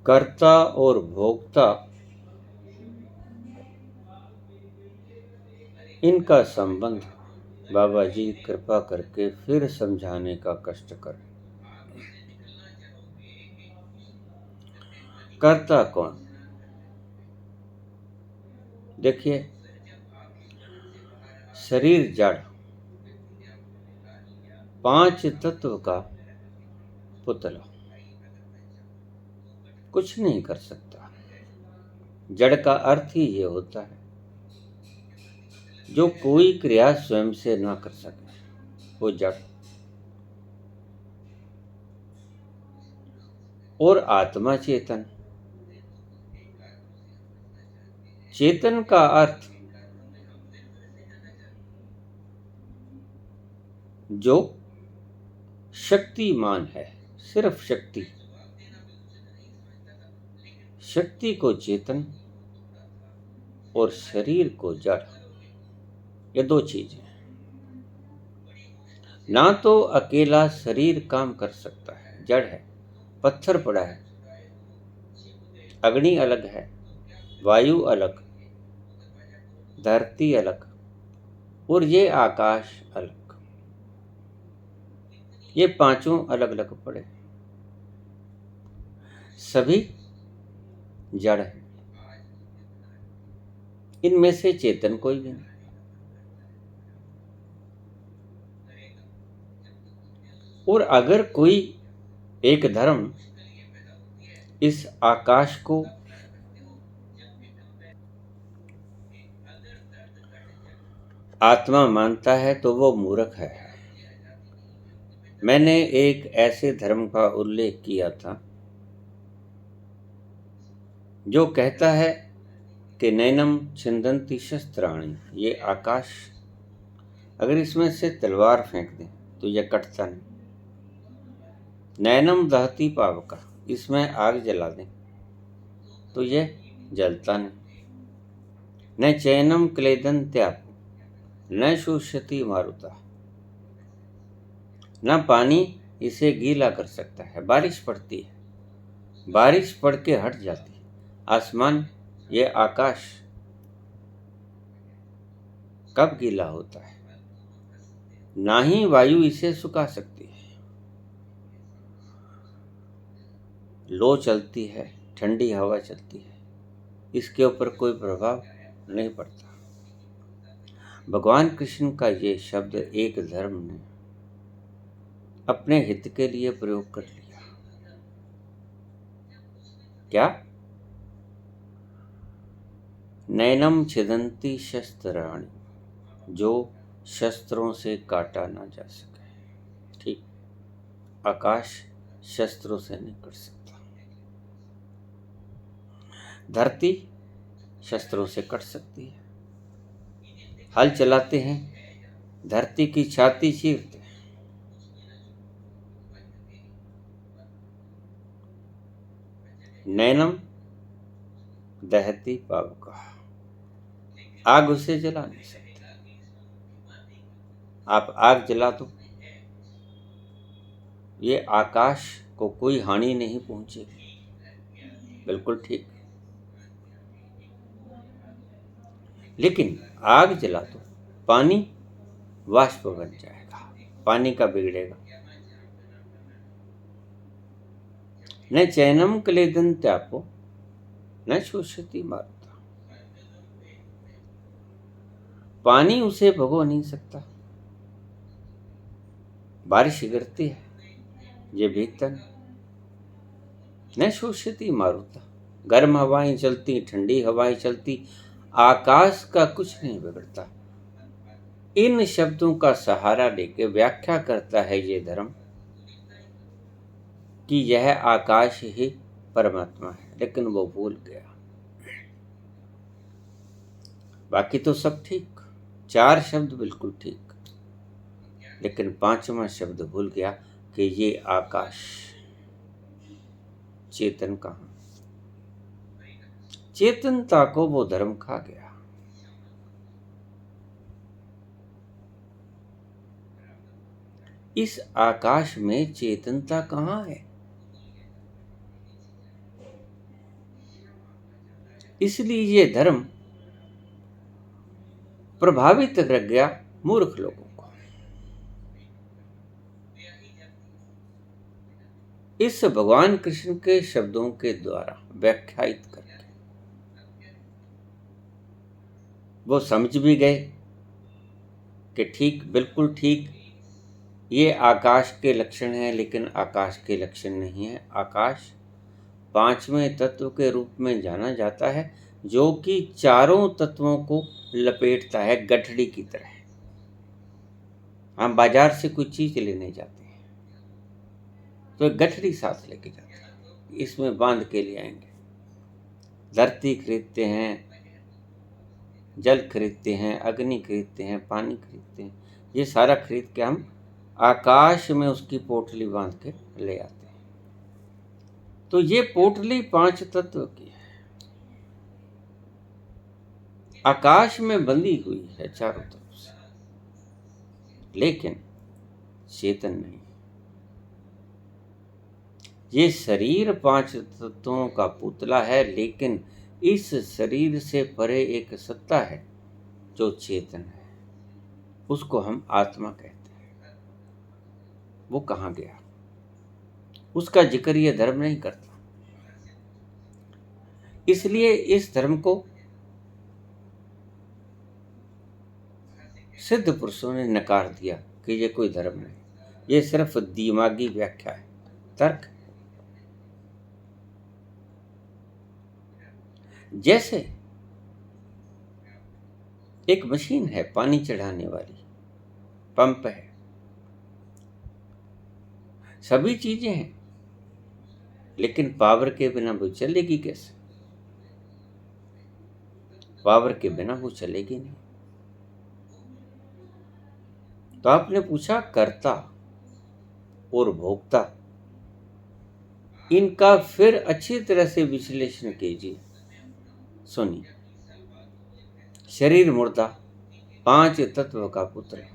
कर्ता और भोक्ता, इनका संबंध बाबा जी कृपा करके फिर समझाने का कष्ट करें। कर्ता कौन? देखिए, शरीर जड़, 5 तत्व का पुतला, कुछ नहीं कर सकता। जड़ का अर्थ ही ये होता है जो कोई क्रिया स्वयं से ना कर सके, वो जड़। और आत्मा चेतन, चेतन का अर्थ जो शक्तिमान है, सिर्फ शक्ति। शक्ति को चेतन और शरीर को जड़, ये 2 चीजें। ना तो अकेला शरीर काम कर सकता है, जड़ है, पत्थर पड़ा है, अग्नि अलग है, वायु अलग, धरती अलग, और ये आकाश अलग, ये 5 अलग अलग पड़े, सभी जड़ है। इनमें से चेतन कोई भी नहीं। और अगर कोई एक धर्म इस आकाश को आत्मा मानता है तो वो मूर्ख है। मैंने एक ऐसे धर्म का उल्लेख किया था जो कहता है कि नैनम छिंदन्ति शस्त्राणि, ये आकाश अगर इसमें से तलवार फेंक दें तो यह कटता नहीं। नैनम दहती पावका, इसमें आग जला दें तो यह जलता नहीं। न चैनम क्लेदन त्याप, न शुष्यति मारुता, न पानी इसे गीला कर सकता है। बारिश पड़ती है, बारिश पड़ के हट जाती है। आसमान, ये आकाश कब गीला होता है? ना ही वायु इसे सुखा सकती है। लो चलती है, ठंडी हवा चलती है, इसके ऊपर कोई प्रभाव नहीं पड़ता। भगवान कृष्ण का ये शब्द एक धर्म ने अपने हित के लिए प्रयोग कर लिया। क्या? नैनम छिदन्ति शस्त्राणि, जो शस्त्रों से काटा ना जा सके। ठीक, आकाश शस्त्रों से नहीं कट सकता। धरती शस्त्रों से कट सकती है। हल चलाते हैं, धरती की छाती चीरते हैं। नैनम दहती पावका, आग उसे जला नहीं सकती। आप आग जला दो, ये आकाश को कोई हानि नहीं पहुंचेगी। बिल्कुल ठीक। लेकिन आग जला दो, पानी वाष्प बन जाएगा, पानी का बिगड़ेगा। न चैनम क्लेदन त्यापो, न शोषति मारुता, पानी उसे भगो नहीं सकता। बारिश गिरती है, ये भीगता नहीं। न शोषति मारुता, गर्म हवाएं चलती, ठंडी हवाएं चलती, आकाश का कुछ नहीं बिगड़ता। इन शब्दों का सहारा लेकर व्याख्या करता है ये धर्म कि यह आकाश ही परमात्मा है, लेकिन वो भूल गया। बाकी तो सब ठीक, 4 शब्द बिल्कुल ठीक, लेकिन 5वां शब्द भूल गया कि ये आकाश चेतन कहाँ। चेतनता को वो धर्म खा गया। इस आकाश में चेतनता कहाँ है? इसलिए ये धर्म प्रभावित कर गया मूर्ख लोगों को। इस भगवान कृष्ण के शब्दों के द्वारा व्याख्यायित करके वो समझ भी गए कि ठीक, बिल्कुल ठीक, ये आकाश के लक्षण हैं, लेकिन आकाश के लक्षण नहीं है। आकाश पांचवें तत्व के रूप में जाना जाता है, जो कि चारों तत्वों को लपेटता है, गठड़ी की तरह। हम बाजार से कुछ चीज लेने जाते हैं तो गठड़ी साथ लेके जाते हैं, इसमें बांध के ले आएंगे। धरती खरीदते हैं, जल खरीदते हैं, अग्नि खरीदते हैं, पानी खरीदते हैं, ये सारा खरीद के हम आकाश में उसकी पोटली बांध के ले आते हैं। तो ये पोटली पांच तत्व की है, आकाश में बंधी हुई है चारों तरफ से, लेकिन चेतन नहीं। ये शरीर पांच तत्वों का पुतला है, लेकिन इस शरीर से परे एक सत्ता है जो चेतन है, उसको हम आत्मा कहते हैं। वो कहाँ गया, उसका जिक्र ये धर्म नहीं करता। इसलिए इस धर्म को सिद्ध पुरुषों ने नकार दिया कि ये कोई धर्म नहीं, ये सिर्फ दिमागी व्याख्या है, तर्क। जैसे एक मशीन है पानी चढ़ाने वाली, पंप है, सभी चीजें हैं, लेकिन पावर के बिना वो चलेगी कैसे? पावर के बिना वो चलेगी नहीं। तो आपने पूछा कर्ता और भोक्ता, इनका फिर अच्छी तरह से विश्लेषण कीजिए। सुनिए, शरीर मुर्दा पांच तत्व का पुत्र है,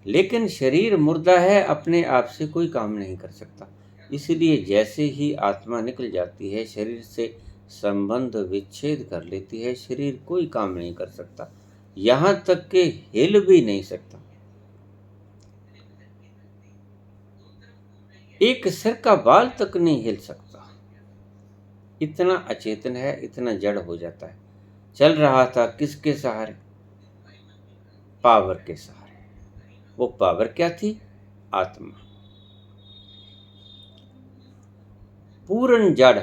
लेकिन शरीर मुर्दा है, अपने आप से कोई काम नहीं कर सकता। इसलिए जैसे ही आत्मा निकल जाती है, शरीर से संबंध विच्छेद कर लेती है, शरीर कोई काम नहीं कर सकता, यहां तक कि हिल भी नहीं सकता। एक सिर का बाल तक नहीं हिल सकता, इतना अचेतन है, इतना जड़ हो जाता है। चल रहा था किसके सहारे? पावर के सहारे। वो पावर क्या थी? आत्मा। पूर्ण जड़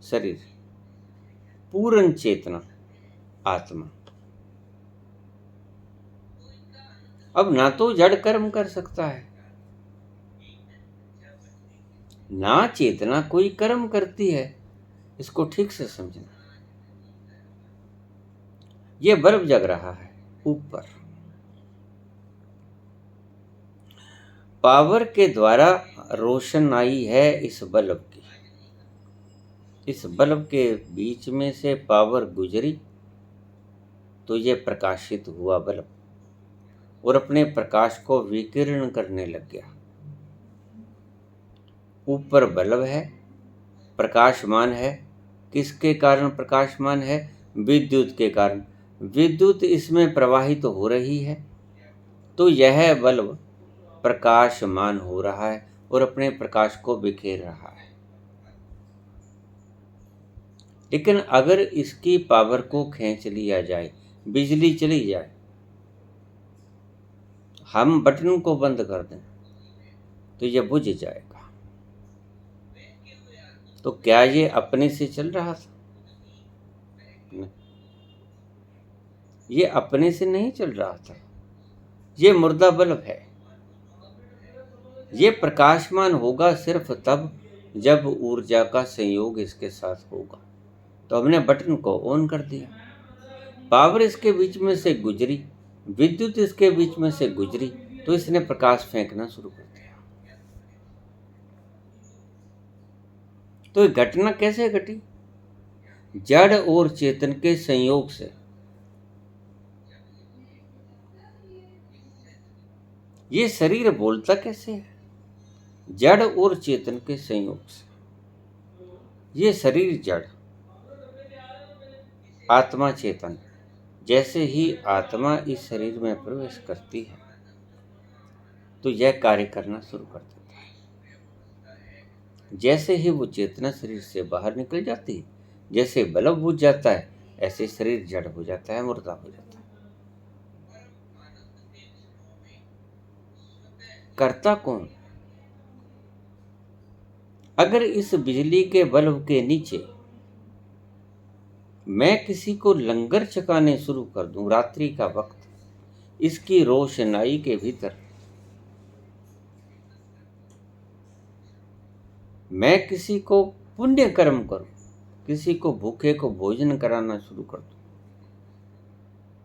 शरीर, पूर्ण चेतना आत्मा। अब ना तो जड़ कर्म कर सकता है, ना चेतना कोई कर्म करती है। इसको ठीक से समझना। ये बल्ब जग रहा है ऊपर, पावर के द्वारा रोशनाई है इस बल्ब की। इस बल्ब के बीच में से पावर गुजरी तो ये प्रकाशित हुआ बल्ब, और अपने प्रकाश को विकिरण करने लग गया। ऊपर बल्ब है, प्रकाशमान है। किसके कारण प्रकाशमान है? विद्युत के कारण। विद्युत इसमें प्रवाहित हो रही है, तो यह बल्ब प्रकाशमान हो रहा है और अपने प्रकाश को बिखेर रहा है। लेकिन अगर इसकी पावर को खींच लिया जाए, बिजली चली जाए, हम बटन को बंद कर दें, तो यह बुझ जाएगा। तो क्या ये अपने से चल रहा था? नहीं, ये अपने से नहीं चल रहा था। ये मुर्दा बल्ब है। ये प्रकाशमान होगा सिर्फ तब जब ऊर्जा का संयोग इसके साथ होगा। तो हमने बटन को ऑन कर दिया, पावर इसके बीच में से गुजरी, विद्युत इसके बीच में से गुजरी, तो इसने प्रकाश फेंकना शुरू कर दिया। तो ये घटना कैसे घटी? जड़ और चेतन के संयोग से। ये शरीर बोलता कैसे है? जड़ और चेतन के संयोग से। ये शरीर जड़, आत्मा चेतन। जैसे ही आत्मा इस शरीर में प्रवेश करती है तो यह कार्य करना शुरू कर देता है। जैसे ही वो चेतना शरीर से बाहर निकल जाती है, जैसे बल्ब बुझ जाता है, ऐसे शरीर जड़ हो जाता है, मुर्दा हो जाता है। करता कौन? अगर इस बिजली के बल्ब के नीचे मैं किसी को लंगर चकाने शुरू कर दूं रात्रि का वक्त, इसकी रोशनाई के भीतर मैं किसी को पुण्य कर्म करूं, किसी को भूखे को भोजन कराना शुरू कर दूं,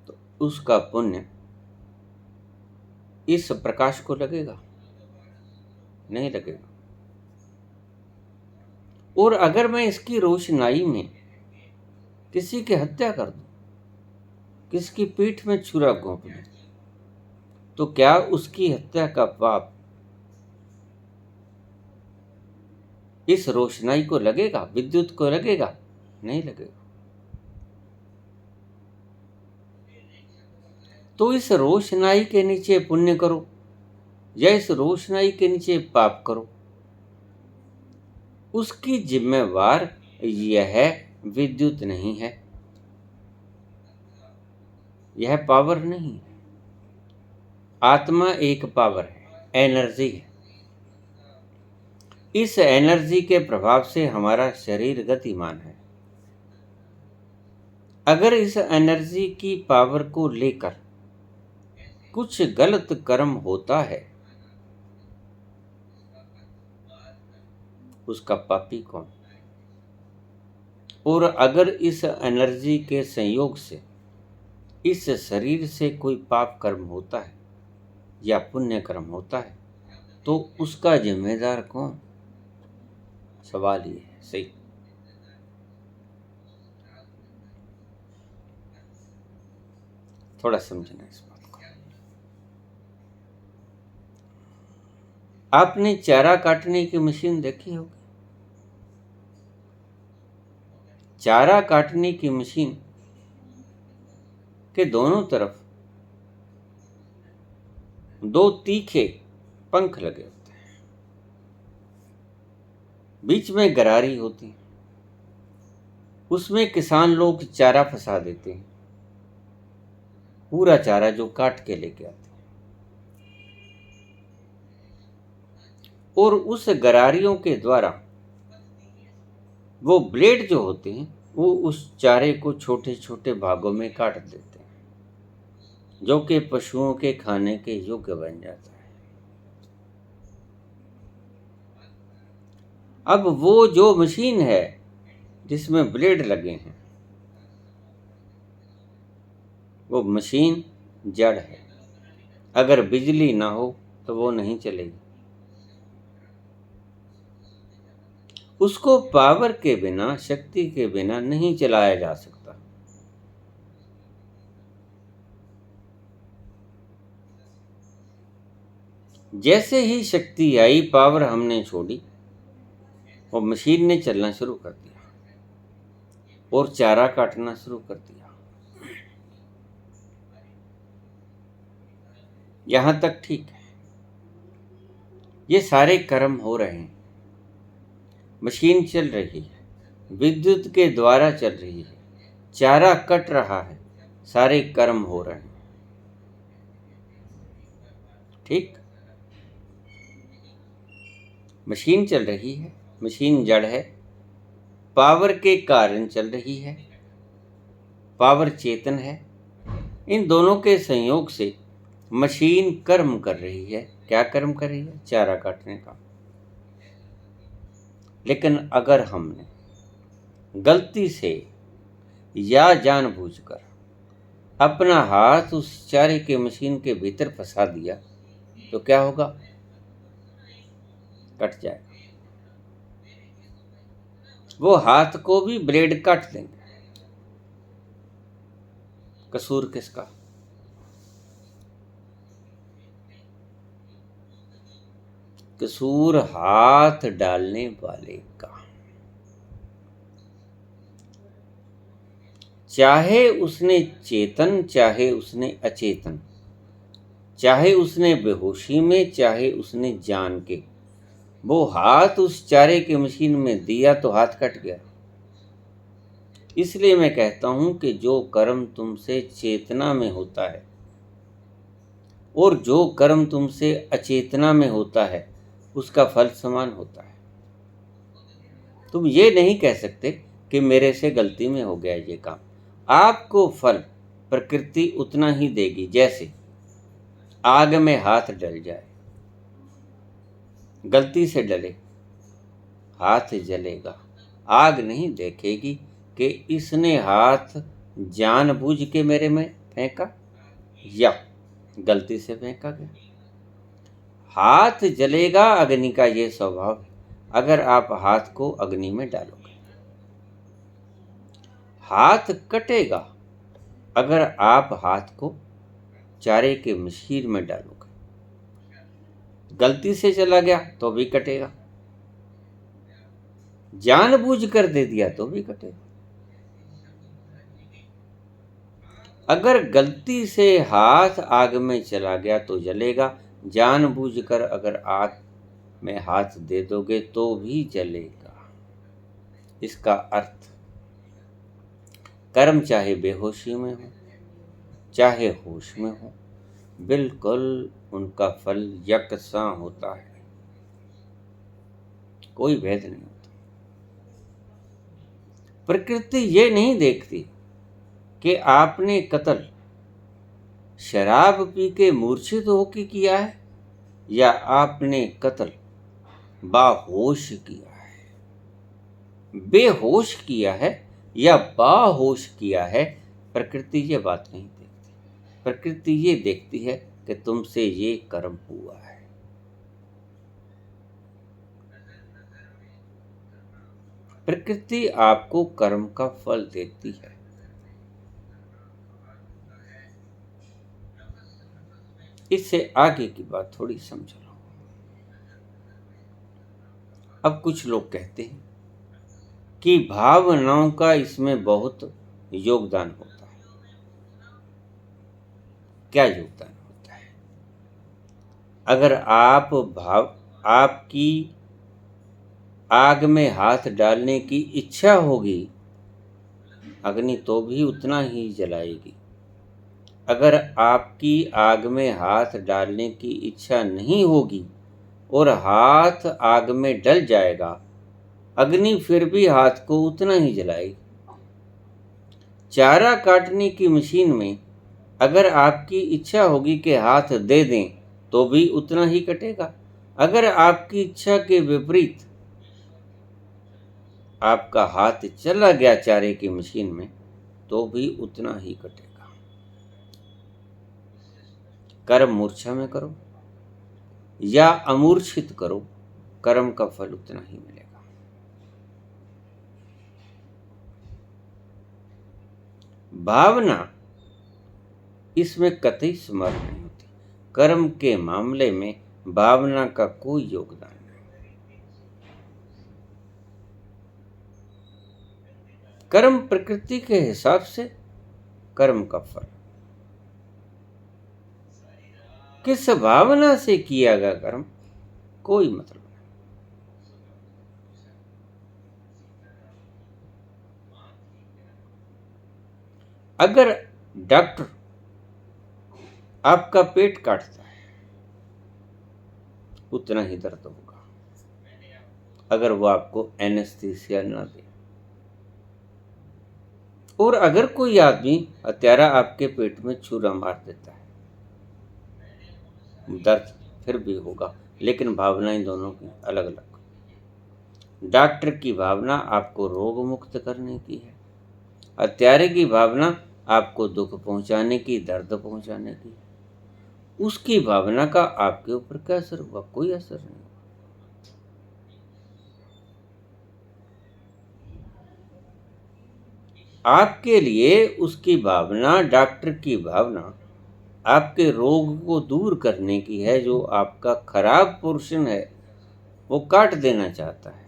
तो उसका पुण्य इस प्रकाश को लगेगा? नहीं लगेगा। और अगर मैं इसकी रोशनाई में किसी की हत्या कर दूं, किसकी पीठ में छुरा घोंप दूं, तो क्या उसकी हत्या का पाप इस रोशनाई को लगेगा, विद्युत को लगेगा? नहीं लगेगा। तो इस रोशनाई के नीचे पुण्य करो या इस रोशनाई के नीचे पाप करो, उसकी जिम्मेवार यह विद्युत नहीं है, यह पावर नहीं है। आत्मा एक पावर है, एनर्जी है। इस एनर्जी के प्रभाव से हमारा शरीर गतिमान है। अगर इस एनर्जी की पावर को लेकर कुछ गलत कर्म होता है, उसका पापी कौन? और अगर इस एनर्जी के संयोग से इस शरीर से कोई पाप कर्म होता है या पुण्य कर्म होता है, तो उसका जिम्मेदार कौन? सवाल ये है। सही। थोड़ा समझना इस बात को। आपने चारा काटने की मशीन देखी होगी। चारा काटने की मशीन के दोनों तरफ दो तीखे पंख लगे होते हैं, बीच में गरारी होती है, उसमें किसान लोग चारा फंसा देते हैं, पूरा चारा जो काट के लेके आते हैं, और उस गरारियों के द्वारा वो ब्लेड जो होते हैं वो उस चारे को छोटे छोटे भागों में काट देते हैं, जो कि पशुओं के खाने के योग्य बन जाता है। अब वो जो मशीन है जिसमें ब्लेड लगे हैं, वो मशीन जड़ है। अगर बिजली ना हो तो वो नहीं चलेगी। उसको पावर के बिना, शक्ति के बिना नहीं चलाया जा सकता। जैसे ही शक्ति आई, पावर हमने छोड़ी, वो मशीन ने चलना शुरू कर दिया और चारा काटना शुरू कर दिया। यहां तक ठीक है, ये सारे कर्म हो रहे हैं, मशीन चल रही है, विद्युत के द्वारा चल रही है, चारा कट रहा है, सारे कर्म हो रहे हैं। ठीक, मशीन चल रही है, मशीन जड़ है, पावर के कारण चल रही है, पावर चेतन है। इन दोनों के संयोग से मशीन कर्म कर रही है। क्या कर्म कर रही है? चारा काटने का। लेकिन अगर हमने गलती से या जानबूझकर अपना हाथ उस चारे के मशीन के भीतर फंसा दिया तो क्या होगा? कट जाएगा। वो हाथ को भी ब्लेड काट देंगे। कसूर किसका? कसूर हाथ डालने वाले का। चाहे उसने चेतन, चाहे उसने अचेतन, चाहे उसने बेहोशी में, चाहे उसने जान के, वो हाथ उस चारे की मशीन में दिया तो हाथ कट गया। इसलिए मैं कहता हूं कि जो कर्म तुमसे चेतना में होता है और जो कर्म तुमसे अचेतना में होता है उसका फल समान होता है। तुम ये नहीं कह सकते कि मेरे से गलती में हो गया ये काम। आपको फल प्रकृति उतना ही देगी जैसे आग में हाथ डल जाए, गलती से डले, हाथ जलेगा, आग नहीं देखेगी कि इसने हाथ जानबूझ के मेरे में फेंका या गलती से फेंका गया। हाथ जलेगा, अग्नि का ये स्वभाव है। अगर आप हाथ को अग्नि में डालोगे, हाथ कटेगा अगर आप हाथ को चारे के मशीन में डालोगे। गलती से चला गया तो भी कटेगा, जानबूझ कर दे दिया तो भी कटेगा। अगर गलती से हाथ आग में चला गया तो जलेगा, जानबूझकर अगर आग में हाथ दे दोगे तो भी जलेगा। इसका अर्थ कर्म चाहे बेहोशी में हो चाहे होश में हो, बिल्कुल उनका फल यकसा होता है, कोई भेद नहीं होता। प्रकृति ये नहीं देखती कि आपने कत्ल शराब पी के मूर्छित होकर किया है या आपने कत्ल बाहोश किया है, बेहोश किया है या बाहोश किया है। प्रकृति ये बात नहीं देखती। प्रकृति ये देखती है कि तुमसे ये कर्म हुआ है। प्रकृति आपको कर्म का फल देती है। इससे आगे की बात थोड़ी समझ लो। अब कुछ लोग कहते हैं कि भावनाओं का इसमें बहुत योगदान होता है। क्या योगदान होता है? अगर आपकी आग में हाथ डालने की इच्छा होगी, अग्नि तो भी उतना ही जलाएगी। अगर आपकी आग में हाथ डालने की इच्छा नहीं होगी और हाथ आग में डल जाएगा, अग्नि फिर भी हाथ को उतना ही जलाएगी। चारा काटने की मशीन में अगर आपकी इच्छा होगी कि हाथ दे दें तो भी उतना ही कटेगा। अगर आपकी इच्छा के विपरीत आपका हाथ चला गया चारे की मशीन में तो भी उतना ही कटेगा। कर्म मूर्छा में करो या अमूर्छित करो, कर्म का फल उतना ही मिलेगा। भावना इसमें कतई समर्थ नहीं होती। कर्म के मामले में भावना का कोई योगदान नहीं। कर्म प्रकृति के हिसाब से कर्म का फल किस भावना से किया गया कर्म कोई मतलब नहीं। अगर डॉक्टर आपका पेट काटता है उतना ही दर्द होगा अगर वो आपको एनेस्थीसिया ना दे। और अगर कोई आदमी हत्यारा आपके पेट में छुरा मार देता है, दर्द फिर भी होगा, लेकिन भावनाएं दोनों की अलग अलग। डॉक्टर की भावना आपको रोग मुक्त करने की है, हत्यारे की भावना आपको दुख पहुंचाने की, दर्द पहुंचाने की। उसकी भावना का आपके ऊपर क्या असर हुआ? कोई असर नहीं। आपके लिए उसकी भावना, डॉक्टर की भावना आपके रोग को दूर करने की है। जो आपका खराब पोर्शन है वो काट देना चाहता है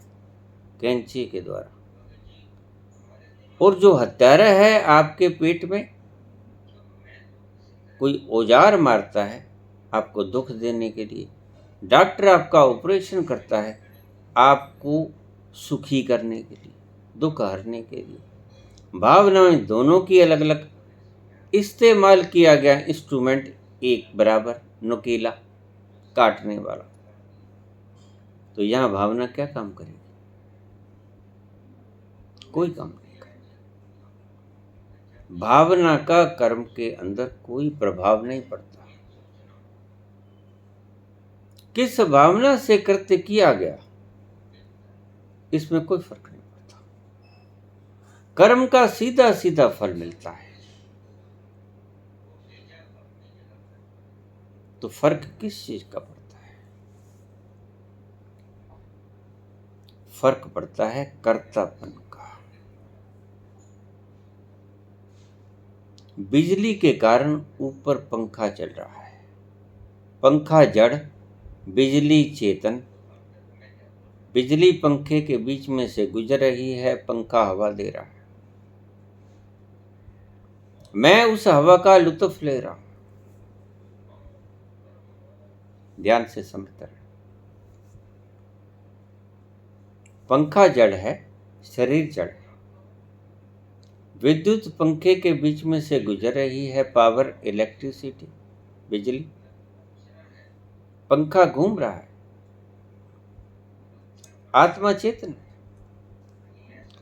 कैंची के द्वारा। और जो हत्यारा है आपके पेट में कोई औजार मारता है आपको दुख देने के लिए। डॉक्टर आपका ऑपरेशन करता है आपको सुखी करने के लिए, दुख हरने के लिए। भावनाएं दोनों की अलग अलग इस्तेमाल किया गया इंस्ट्रूमेंट एक बराबर, नुकीला, काटने वाला। तो यहां भावना क्या काम करेगी? कोई काम नहीं करेगी। भावना का कर्म के अंदर कोई प्रभाव नहीं पड़ता। किस भावना से कृत्य किया गया इसमें कोई फर्क नहीं पड़ता। कर्म का सीधा सीधा फल मिलता है। तो फर्क किस चीज का पड़ता है? फर्क पड़ता है कर्तापन का। बिजली के कारण ऊपर पंखा चल रहा है। पंखा जड़, बिजली चेतन। बिजली पंखे के बीच में से गुजर रही है, पंखा हवा दे रहा है। मैं उस हवा का लुत्फ ले रहा हूं। ध्यान से समझते रहे। पंखा जड़ है, शरीर जड़ है। विद्युत पंखे के बीच में से गुजर रही है, पावर, इलेक्ट्रिसिटी, बिजली। पंखा घूम रहा है। आत्मा चेतन है।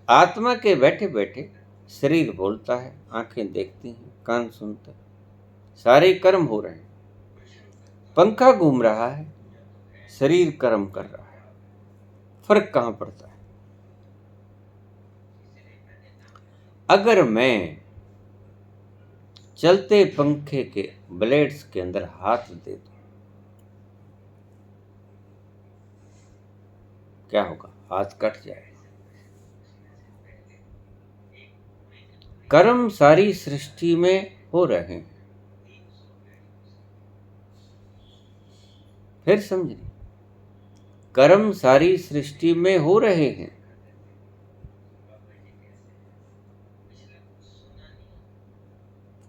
आत्मा के बैठे बैठे शरीर बोलता है, आंखें देखती हैं, कान सुनते हैं, सारे कर्म हो रहे हैं। पंखा घूम रहा है, शरीर कर्म कर रहा है। फर्क कहां पड़ता है? अगर मैं चलते पंखे के ब्लेड्स के अंदर हाथ दे दूं, क्या होगा? हाथ कट जाएगा। कर्म सारी सृष्टि में हो रहे हैं। फिर समझिए, कर्म सारी सृष्टि में हो रहे हैं।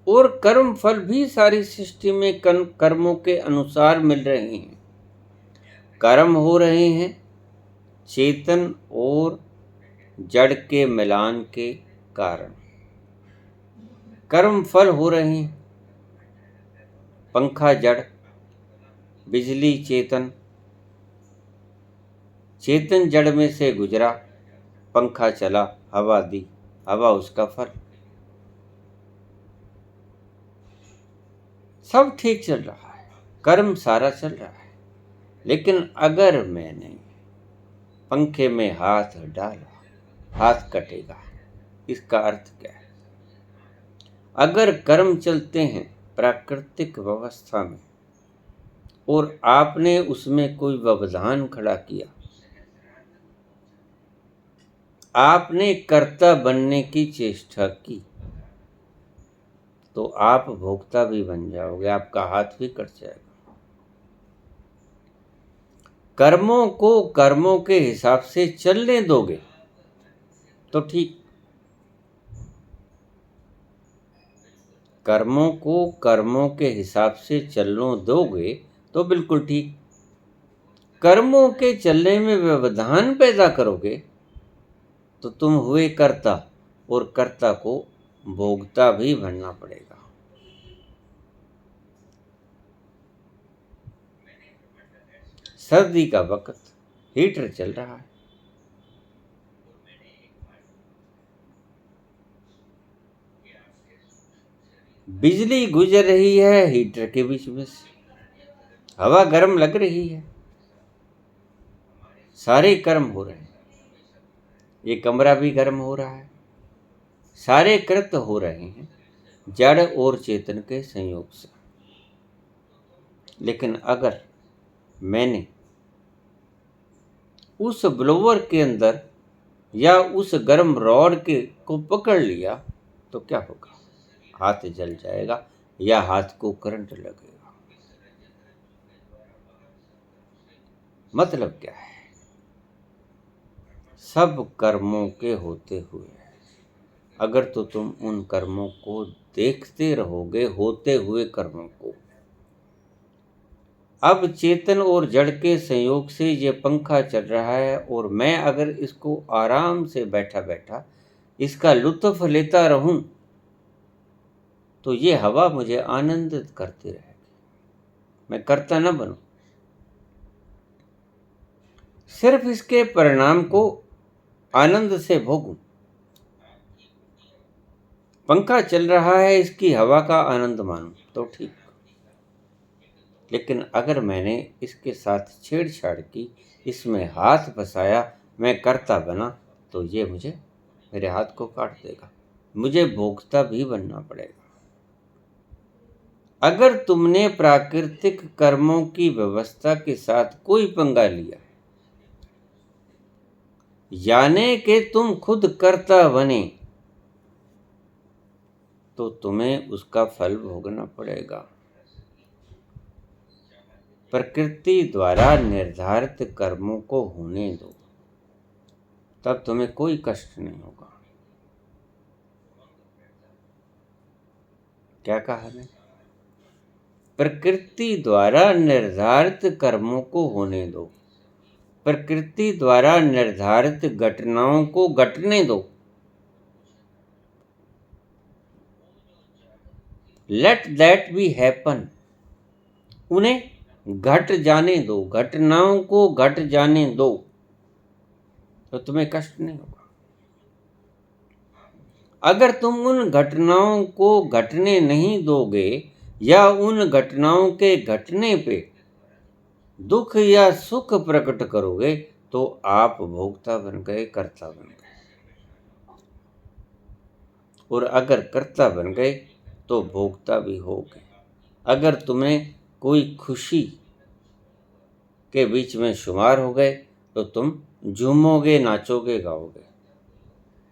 और कर्म फल भी सारी सृष्टि में कर्मों के अनुसार मिल रहे हैं। कर्म हो रहे हैं चेतन और जड़ के मिलान के कारण। कर्म फल हो रहे हैं पंखा जड़, बिजली चेतन। चेतन जड़ में से गुजरा, पंखा चला, हवा दी, हवा उसका फल। सब ठीक चल रहा है, कर्म सारा चल रहा है। लेकिन अगर मैंने पंखे में हाथ डाला, हाथ कटेगा। इसका अर्थ क्या है? अगर कर्म चलते हैं प्राकृतिक व्यवस्था में और आपने उसमें कोई व्यवधान खड़ा किया, आपने कर्ता बनने की चेष्टा की, तो आप भोक्ता भी बन जाओगे, आपका हाथ भी कट जाएगा। कर्मों को कर्मों के हिसाब से चलने दोगे तो ठीक। कर्मों को कर्मों के हिसाब से चलने दोगे तो बिल्कुल ठीक। कर्मों के चलने में व्यवधान पैदा करोगे तो तुम हुए कर्ता, और कर्ता को भोगता भी बनना पड़ेगा। सर्दी का वक्त, हीटर चल रहा है। बिजली गुजर रही है हीटर के बीच में से, हवा गर्म लग रही है, सारे कर्म हो रहे हैं। ये कमरा भी गर्म हो रहा है। सारे कृत्य हो रहे हैं जड़ और चेतन के संयोग से। लेकिन अगर मैंने उस ब्लोवर के अंदर या उस गर्म रॉड के को पकड़ लिया तो क्या होगा? हाथ जल जाएगा या हाथ को करंट लगेगा। मतलब क्या है? सब कर्मों के होते हुए। अगर तो तुम उन कर्मों को देखते रहोगे, होते हुए कर्मों को। अब चेतन और जड़ के संयोग से ये पंखा चल रहा है और मैं अगर इसको आराम से बैठा बैठा इसका लुत्फ लेता रहूं तो ये हवा मुझे आनंदित करती रहेगी, मैं करता न बनूं। सिर्फ इसके परिणाम को आनंद से भोगूं। पंखा चल रहा है, इसकी हवा का आनंद मानूं तो ठीक, लेकिन अगर मैंने इसके साथ छेड़छाड़ की, इसमें हाथ फंसाया, मैं करता बना तो ये मुझे मेरे हाथ को काट देगा, मुझे भोगता भी बनना पड़ेगा। अगर तुमने प्राकृतिक कर्मों की व्यवस्था के साथ कोई पंगा लिया, यानी कि तुम खुद कर्ता बने, तो तुम्हें उसका फल भोगना पड़ेगा। प्रकृति द्वारा निर्धारित कर्मों को होने दो, तब तुम्हें कोई कष्ट नहीं होगा। क्या कहा मैंने? प्रकृति द्वारा निर्धारित कर्मों को होने दो, प्रकृति द्वारा निर्धारित घटनाओं को घटने दो। लेट दैट बी हैपन, उन्हें घट जाने दो, घटनाओं को घट जाने दो, तो तुम्हें कष्ट नहीं होगा। अगर तुम उन घटनाओं को घटने नहीं दोगे या उन घटनाओं के घटने पे दुख या सुख प्रकट करोगे तो आप भोक्ता बन गए, कर्ता बन गए। और अगर कर्ता बन गए तो भोक्ता भी हो गए। अगर तुम्हें कोई खुशी के बीच में शुमार हो गए तो तुम झूमोगे, नाचोगे, गाओगे।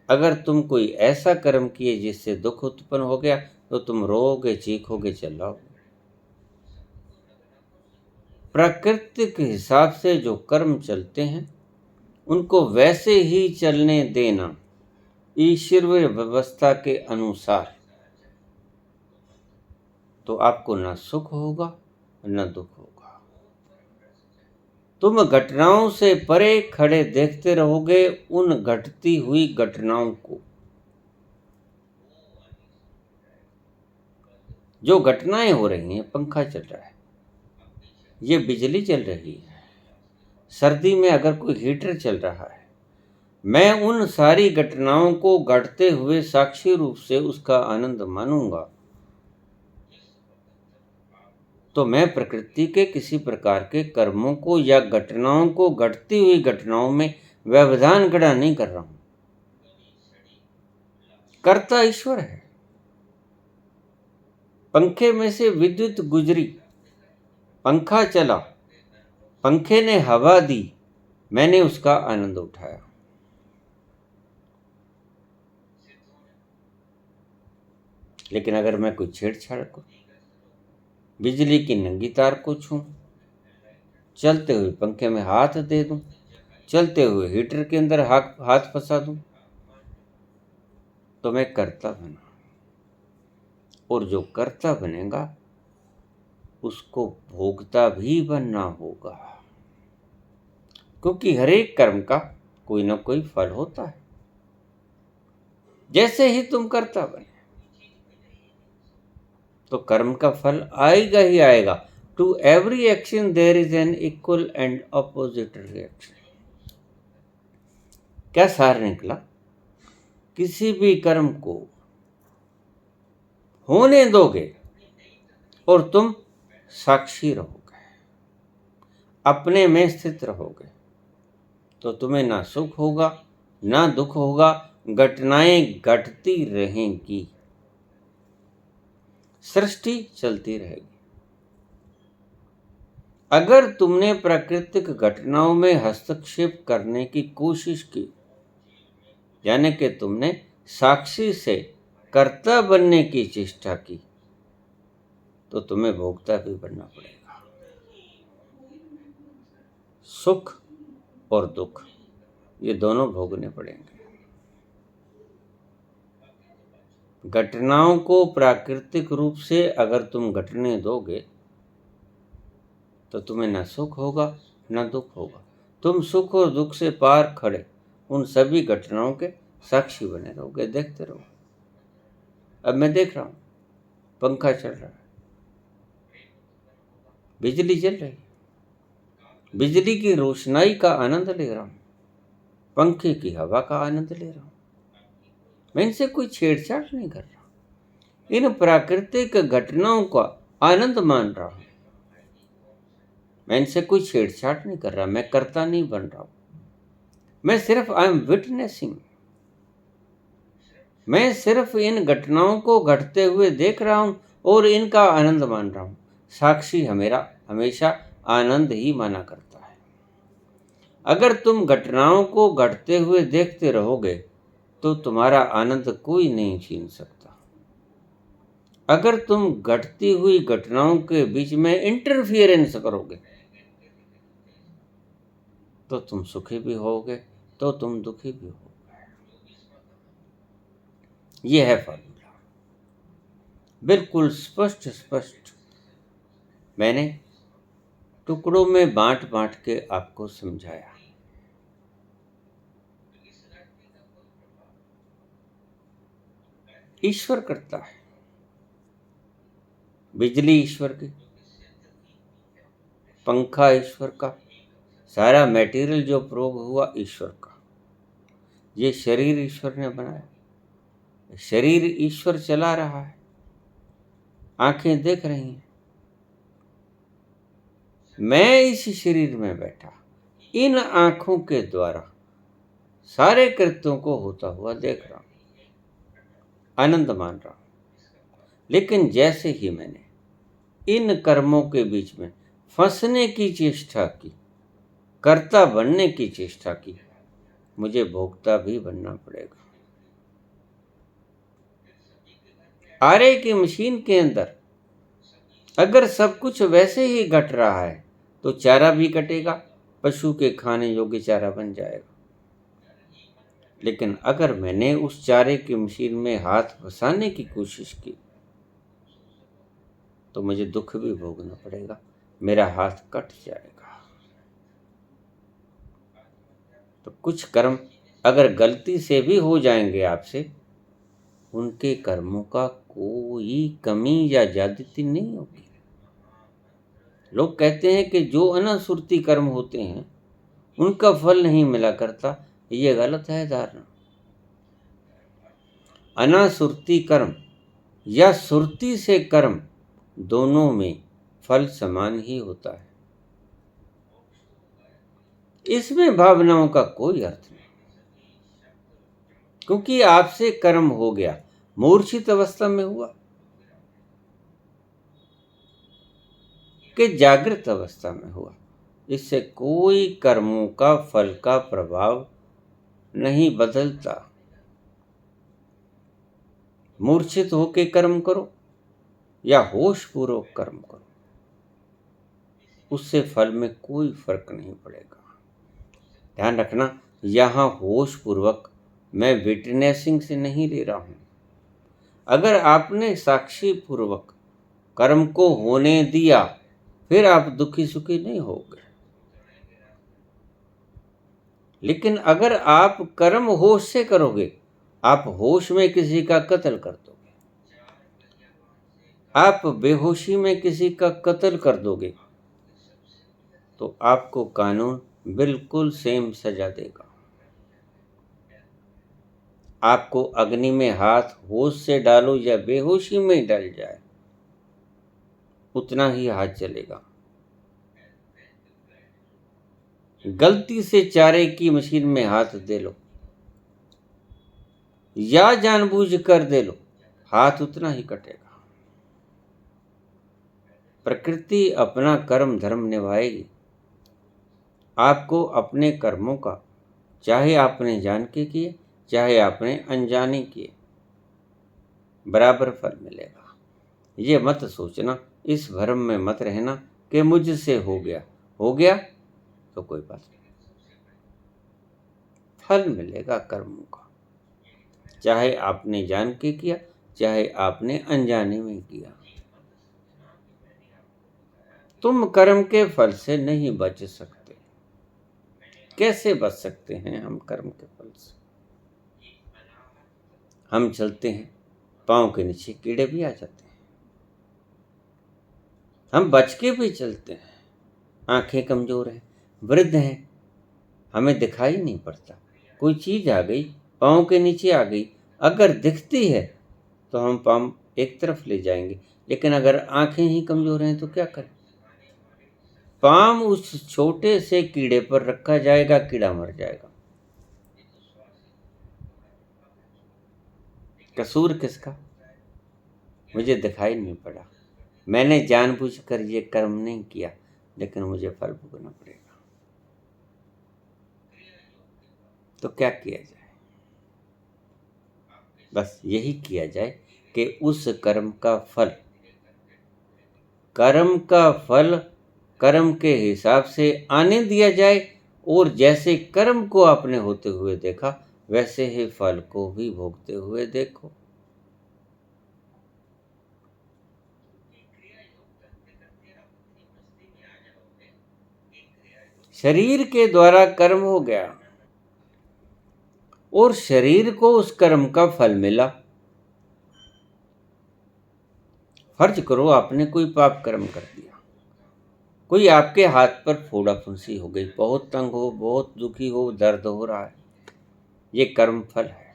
अगर तुम कोई ऐसा कर्म किए जिससे दुख उत्पन्न हो गया तो तुम रोओगे, चीखोगे, चिल्लाओगे। प्राकृतिक हिसाब से जो कर्म चलते हैं उनको वैसे ही चलने देना, ईश्वरीय व्यवस्था के अनुसार, तो आपको न सुख होगा न दुख होगा। तुम घटनाओं से परे खड़े देखते रहोगे उन घटती हुई घटनाओं को। जो घटनाएं हो रही हैं, पंखा चल रहा है, ये बिजली चल रही है, सर्दी में अगर कोई हीटर चल रहा है, मैं उन सारी घटनाओं को घटते हुए साक्षी रूप से उसका आनंद मानूंगा, तो मैं प्रकृति के किसी प्रकार के कर्मों को या घटनाओं को घटती हुई घटनाओं में व्यवधान खड़ा नहीं कर रहा हूं। कर्ता ईश्वर है। पंखे में से विद्युत गुजरी, पंखा चला, पंखे ने हवा दी, मैंने उसका आनंद उठाया। लेकिन अगर मैं कोई छेड़छाड़ को, बिजली की नंगी तार को छूं, चलते हुए पंखे में हाथ दे दूं, चलते हुए हीटर के अंदर हाथ फंसा दूं, तो मैं कर्ता बना। और जो कर्ता बनेगा उसको भोगता भी बनना होगा, क्योंकि हर एक कर्म का कोई ना कोई फल होता है। जैसे ही तुम कर्ता बने तो कर्म का फल आएगा ही आएगा। To every action there is an equal and opposite reaction. क्या सार निकला? किसी भी कर्म को होने दोगे और तुम साक्षी रहोगे, अपने में स्थित रहोगे, तो तुम्हें ना सुख होगा ना दुख होगा, घटनाएं घटती रहेंगी, सृष्टि चलती रहेगी। अगर तुमने प्राकृतिक घटनाओं में हस्तक्षेप करने की कोशिश की, यानी कि तुमने साक्षी से कर्ता बनने की चेष्टा की, तो तुम्हें भोक्ता भी बनना पड़ेगा। सुख और दुख ये दोनों भोगने पड़ेंगे। घटनाओं को प्राकृतिक रूप से अगर तुम घटने दोगे तो तुम्हें न सुख होगा न दुख होगा। तुम सुख और दुख से पार खड़े उन सभी घटनाओं के साक्षी बने रहोगे, देखते रहोगे। अब मैं देख रहा हूं, पंखा चल रहा है, बिजली जल रही है, बिजली की रोशनाई का आनंद ले रहा हूं, पंखे की हवा का आनंद ले रहा हूं। मैं इनसे कोई छेड़छाड़ नहीं कर रहा, इन प्राकृतिक घटनाओं का आनंद मान रहा हूं। मैं इनसे कोई छेड़छाड़ नहीं कर रहा, मैं कर्ता नहीं बन रहा हूं। मैं सिर्फ आई एम विटनेसिंग। मैं सिर्फ इन घटनाओं को घटते हुए देख रहा हूं और इनका आनंद मान रहा हूं। साक्षी हमेशा आनंद ही माना करता है। अगर तुम घटनाओं को घटते हुए देखते रहोगे तो तुम्हारा आनंद कोई नहीं छीन सकता। अगर तुम घटती हुई घटनाओं के बीच में इंटरफियरेंस करोगे तो तुम सुखी भी होगे तो तुम दुखी भी होगे। यह है फॉर्मूला, बिल्कुल स्पष्ट मैंने टुकड़ों में बांट के आपको समझाया। ईश्वर करता है, बिजली ईश्वर की, पंखा ईश्वर का, सारा मटेरियल जो प्रयोग हुआ ईश्वर का, ये शरीर ईश्वर ने बनाया, शरीर ईश्वर चला रहा है, आंखें देख रही हैं। मैं इस शरीर में बैठा इन आंखों के द्वारा सारे कृत्यों को होता हुआ देख रहा हूं, आनंद मान रहा हूं। लेकिन जैसे ही मैंने इन कर्मों के बीच में फंसने की चेष्टा की, कर्ता बनने की चेष्टा की, मुझे भोक्ता भी बनना पड़ेगा। आरे की मशीन के अंदर अगर सब कुछ वैसे ही घट रहा है तो चारा भी कटेगा, पशु के खाने योग्य चारा बन जाएगा। लेकिन अगर मैंने उस चारे की मशीन में हाथ फंसाने की कोशिश की तो मुझे दुख भी भोगना पड़ेगा, मेरा हाथ कट जाएगा। तो कुछ कर्म अगर गलती से भी हो जाएंगे आपसे, उनके कर्मों का कोई कमी या ज्यादती नहीं होगी। लोग कहते हैं कि जो अनासुरती कर्म होते हैं उनका फल नहीं मिला करता, ये गलत है धारणा। अनासुरती कर्म या सुरती से कर्म, दोनों में फल समान ही होता है। इसमें भावनाओं का कोई अर्थ नहीं, क्योंकि आपसे कर्म हो गया, मूर्छित अवस्था में हुआ कि जागृत अवस्था में हुआ, इससे कोई कर्मों का फल का प्रभाव नहीं बदलता। मूर्छित होके कर्म करो या होश पूर्वक कर्म करो, उससे फल में कोई फर्क नहीं पड़ेगा। ध्यान रखना, यहाँ होश पूर्वक मैं विटनेसिंग से नहीं ले रहा हूं। अगर आपने साक्षी पूर्वक कर्म को होने दिया फिर आप दुखी सुखी नहीं होगे। लेकिन अगर आप कर्म होश से करोगे, आप होश में किसी का कत्ल कर दोगे, आप बेहोशी में किसी का कत्ल कर दोगे तो आपको कानून बिल्कुल सेम सजा देगा। आपको अग्नि में हाथ होश से डालो या बेहोशी में डल जाए, उतना ही हाथ जलेगा। गलती से चारे की मशीन में हाथ दे लो या जानबूझ कर दे लो, हाथ उतना ही कटेगा। प्रकृति अपना कर्म धर्म निभाएगी। आपको अपने कर्मों का, चाहे आपने जान के किए चाहे आपने अनजाने किए, बराबर फल मिलेगा। ये मत सोचना, इस भ्रम में मत रहना कि मुझसे हो गया तो कोई बात नहीं। फल मिलेगा कर्मों का, चाहे आपने जान के किया, चाहे आपने अनजाने में किया। तुम कर्म के फल से नहीं बच सकते। कैसे बच सकते हैं हम कर्म के फल से? हम चलते हैं, पाँव के नीचे कीड़े भी आ जाते हैं, हम बच के भी चलते हैं। आंखें कमजोर हैं, वृद्ध हैं, हमें दिखाई नहीं पड़ता, कोई चीज आ गई, पाँव के नीचे आ गई, अगर दिखती है तो हम पाँव एक तरफ ले जाएंगे, लेकिन अगर आंखें ही कमजोर हैं तो क्या करें? पाँव उस छोटे से कीड़े पर रखा जाएगा, कीड़ा मर जाएगा। कसूर किसका? मुझे दिखाई नहीं पड़ा, मैंने जानबूझकर ये कर्म नहीं किया, लेकिन मुझे फल भुगतना पड़ेगा। तो क्या किया जाए? बस यही किया जाए कि उस कर्म का फल कर्म के हिसाब से आने दिया जाए, और जैसे कर्म को आपने होते हुए देखा, वैसे ही फल को भी भोगते हुए देखो। शरीर के द्वारा कर्म हो गया और शरीर को उस कर्म का फल मिला। फर्ज करो आपने कोई पाप कर्म कर दिया, कोई आपके हाथ पर फोड़ा फुंसी हो गई, बहुत तंग हो, बहुत दुखी हो, दर्द हो रहा है, ये कर्म फल है।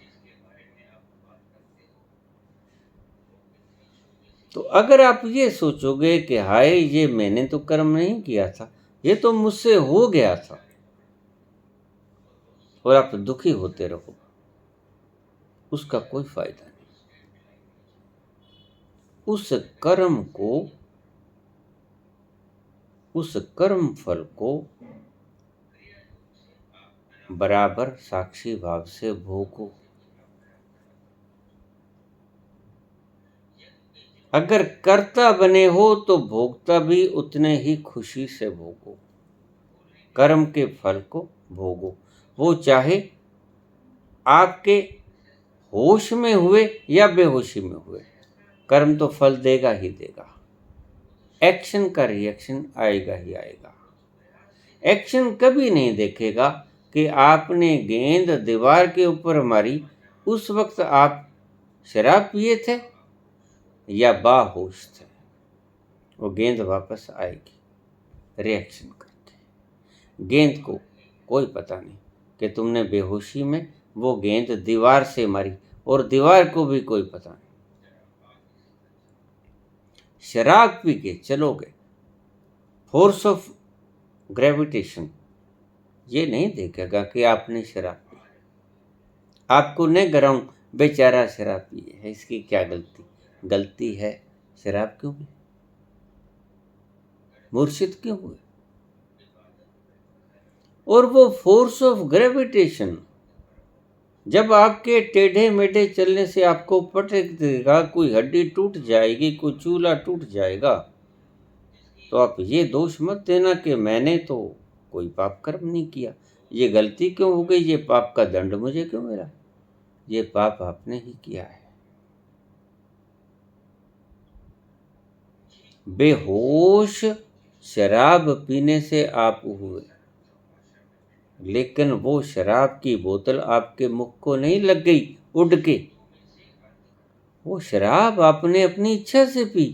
तो अगर आप ये सोचोगे कि हाय ये मैंने तो कर्म नहीं किया था, ये तो मुझसे हो गया था, और आप दुखी होते रहो, उसका कोई फायदा नहीं। उस कर्म को, उस कर्म फल को बराबर साक्षी भाव से भोगो। अगर कर्ता बने हो तो भोगता भी उतने ही खुशी से भोगो, कर्म के फल को भोगो, वो चाहे आपके होश में हुए या बेहोशी में हुए, कर्म तो फल देगा ही देगा। एक्शन का रिएक्शन आएगा ही आएगा। एक्शन कभी नहीं देखेगा कि आपने गेंद दीवार के ऊपर मारी, उस वक्त आप शराब पिए थे या बाहोश थे, वो गेंद वापस आएगी रिएक्शन करके। गेंद को कोई पता नहीं कि तुमने बेहोशी में वो गेंद दीवार से मारी, और दीवार को भी कोई पता नहीं। शराब पी के चलोगे, फोर्स ऑफ ग्रेविटेशन ये नहीं देखेगा कि आपने शराब पी। आपको नहीं गिराऊं, बेचारा शराब पिए है, इसकी क्या गलती है, शराब क्यों पी, मूर्छित क्यों हुए? और वो फोर्स ऑफ ग्रेविटेशन जब आपके टेढ़े मेढ़े चलने से आपको पटक देगा, कोई हड्डी टूट जाएगी, कोई चूल्हा टूट जाएगा, तो आप ये दोष मत देना कि मैंने तो कोई पाप कर्म नहीं किया, ये गलती क्यों हो गई, ये पाप का दंड मुझे क्यों मिला। ये पाप आपने ही किया है। बेहोश शराब पीने से आप हुए, लेकिन वो शराब की बोतल आपके मुख को नहीं लग गई उड़ के, वो शराब आपने अपनी इच्छा से पी।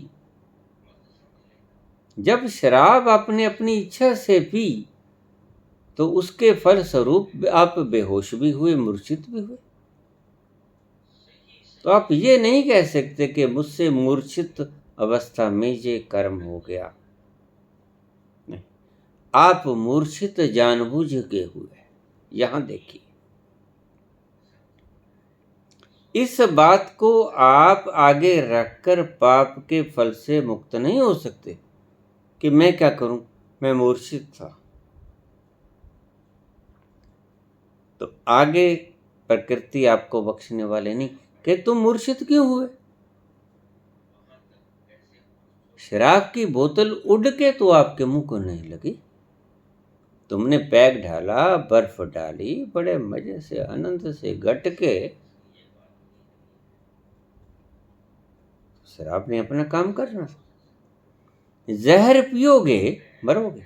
जब शराब आपने अपनी इच्छा से पी तो उसके फल स्वरूप आप बेहोश भी हुए, मूर्छित भी हुए। तो आप ये नहीं कह सकते कि मुझसे मूर्छित अवस्था में ये कर्म हो गया। नहीं, आप मूर्छित जानबूझ के हुए। यहां देखिए, इस बात को आप आगे रखकर पाप के फल से मुक्त नहीं हो सकते कि मैं क्या करूं, मैं मूर्छित था। तो आगे प्रकृति आपको बख्शने वाले नहीं कि तुम मूर्छित क्यों हुए। शराब की बोतल उड़ के तो आपके मुंह को नहीं लगी, तुमने पैक ढाला, बर्फ डाली, बड़े मजे से आनंद से गट के, शराब ने अपना काम करना था। जहर पियोगे मरोगे।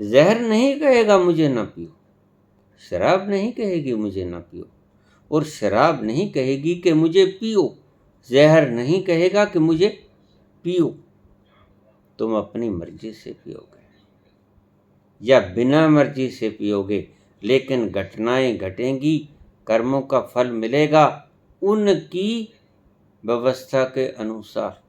जहर नहीं कहेगा मुझे ना पियो, शराब नहीं कहेगी मुझे ना पियो, और शराब नहीं कहेगी कि मुझे पियो। जहर नहीं कहेगा कि मुझे पियो। तुम अपनी मर्जी से पियोगे या बिना मर्जी से पियोगे, लेकिन घटनाएं घटेंगी, कर्मों का फल मिलेगा उनकी व्यवस्था के अनुसार।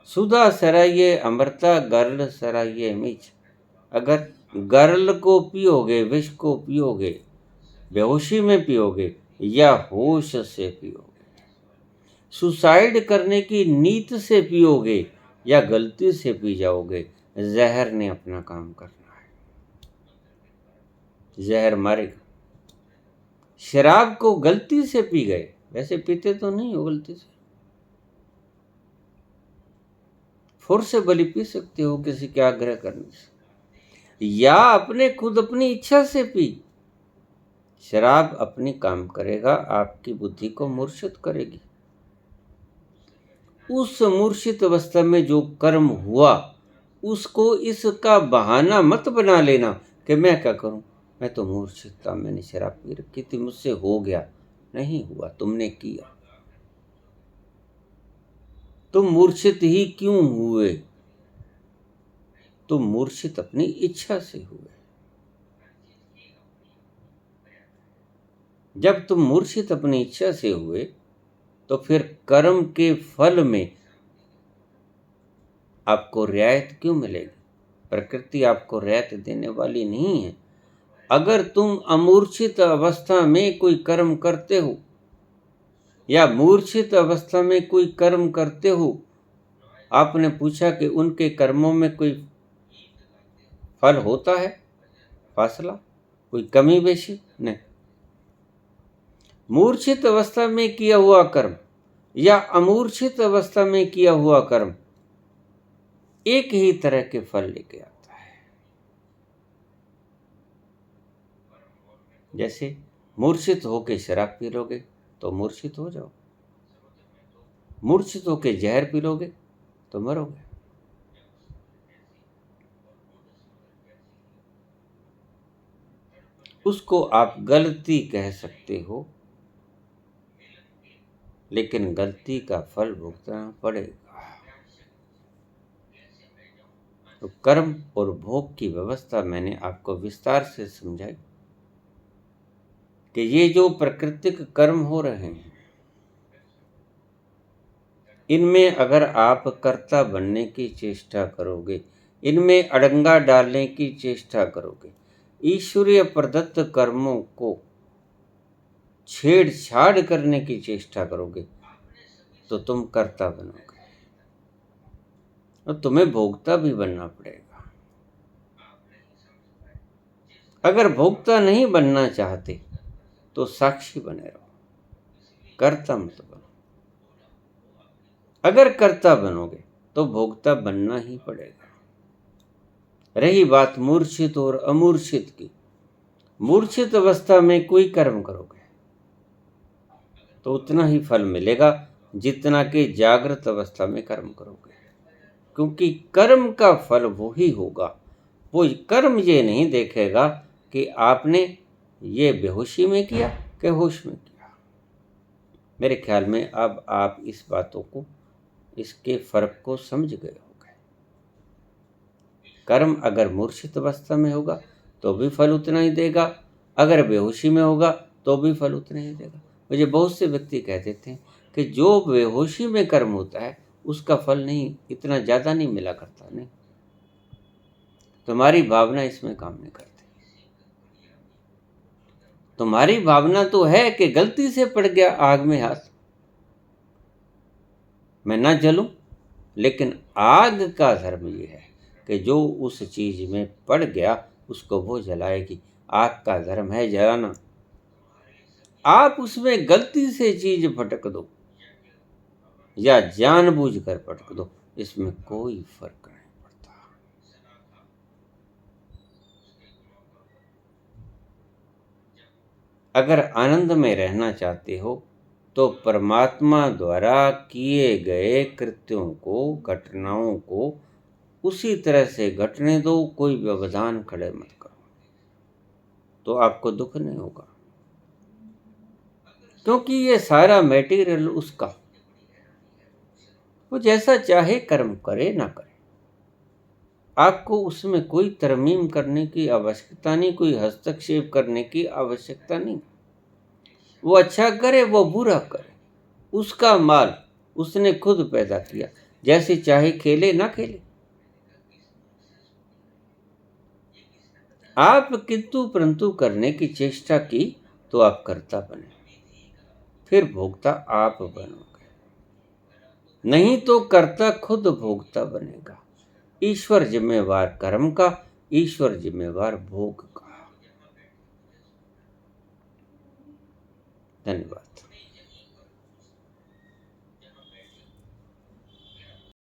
सुधा सराइये अमृता, गरल सराइये मीच। अगर गरल को पियोगे, विष को पियोगे, बेहोशी में पियोगे या होश से पियोगे, सुसाइड करने की नीयत से पियोगे या गलती से पी जाओगे, जहर ने अपना काम करना है। जहर मारेगा। शराब को गलती से पी गए, वैसे पीते तो नहीं हो गलती से, फोर्सेबली पी सकते हो किसी के आग्रह करने से, या अपने खुद अपनी इच्छा से पी। शराब अपनी काम करेगा, आपकी बुद्धि को मूर्छित करेगी। उस मूर्छित अवस्था में जो कर्म हुआ उसको इसका बहाना मत बना लेना कि मैं क्या करूं, मैं तो मूर्छित था, मैंने शराब पी रखी थी, मुझसे हो गया। नहीं हुआ, तुमने किया। तुम मूर्छित ही क्यों हुए? तुम मूर्छित अपनी इच्छा से हुए। जब तुम मूर्छित अपनी इच्छा से हुए तो फिर कर्म के फल में आपको रियायत क्यों मिलेगी? प्रकृति आपको रियायत देने वाली नहीं है। अगर तुम अमूर्छित अवस्था में कोई कर्म करते हो या मूर्छित अवस्था में कोई कर्म करते हो, आपने पूछा कि उनके कर्मों में कोई फल होता है, फासला, कोई कमी बेशी? नहीं। मूर्छित अवस्था में किया हुआ कर्म या अमूर्छित अवस्था में किया हुआ कर्म एक ही तरह के फल लेके आता है। जैसे मूर्छित होके शराब पी लोगे तो मूर्छित हो जाओ, मूर्छित होके जहर पी लोगे तो मरोगे। उसको आप गलती कह सकते हो, लेकिन गलती का फल भुगतना पड़ेगा। तो कर्म और भोग की व्यवस्था मैंने आपको विस्तार से समझाई कि ये जो प्राकृतिक कर्म हो रहे हैं, इनमें अगर आप कर्ता बनने की चेष्टा करोगे, इनमें अड़ंगा डालने की चेष्टा करोगे, ईश्वरीय प्रदत्त कर्मों को छेड़छाड़ करने की चेष्टा करोगे, तो तुम कर्ता बनोगे और तुम्हें भोक्ता भी बनना पड़ेगा। अगर भोक्ता नहीं बनना चाहते तो साक्षी बने रहो, कर्ता मत बनो। अगर कर्ता बनोगे तो भोक्ता बनना ही पड़ेगा। रही बात मूर्छित और अमूर्छित की, मूर्छित अवस्था में कोई कर्म करोगे तो उतना ही फल मिलेगा जितना कि जागृत अवस्था में कर्म करोगे, क्योंकि कर्म का फल वो ही होगा। वो कर्म ये नहीं देखेगा कि आपने ये बेहोशी में किया कि होश में किया। मेरे ख्याल में अब आप इस बातों को, इसके फर्क को समझ गए होंगे। कर्म अगर मूर्छित अवस्था में होगा तो भी फल उतना ही देगा, अगर बेहोशी में होगा तो भी फल उतना ही देगा। मुझे बहुत से व्यक्ति कह देते हैं कि जो बेहोशी में कर्म होता है उसका फल नहीं, इतना ज़्यादा नहीं मिला करता। नहीं, तुम्हारी भावना इसमें काम नहीं करती। तुम्हारी भावना तो है कि गलती से पड़ गया आग में हाथ, मैं ना जलूं, लेकिन आग का धर्म ये है कि जो उस चीज में पड़ गया उसको वो जलाएगी। आग का धर्म है जलाना। आप उसमें गलती से चीज पटक दो या जानबूझकर पटक दो, इसमें कोई फर्क नहीं पड़ता। अगर आनंद में रहना चाहते हो तो परमात्मा द्वारा किए गए कृत्यों को, घटनाओं को उसी तरह से घटने दो, कोई व्यवधान खड़े मत करो, तो आपको दुख नहीं होगा। क्योंकि ये सारा मटेरियल उसका, वो जैसा चाहे कर्म करे ना करे, आपको उसमें कोई तरमीम करने की आवश्यकता नहीं, कोई हस्तक्षेप करने की आवश्यकता नहीं। वो अच्छा करे, वो बुरा करे, उसका माल उसने खुद पैदा किया, जैसे चाहे खेले ना खेले। आप किंतु परंतु करने की चेष्टा की तो आप कर्ता बने, फिर भोक्ता आप बनोगे, नहीं तो कर्ता खुद भोक्ता बनेगा। ईश्वर जिम्मेवार कर्म का, ईश्वर जिम्मेवार भोग का। धन्यवाद।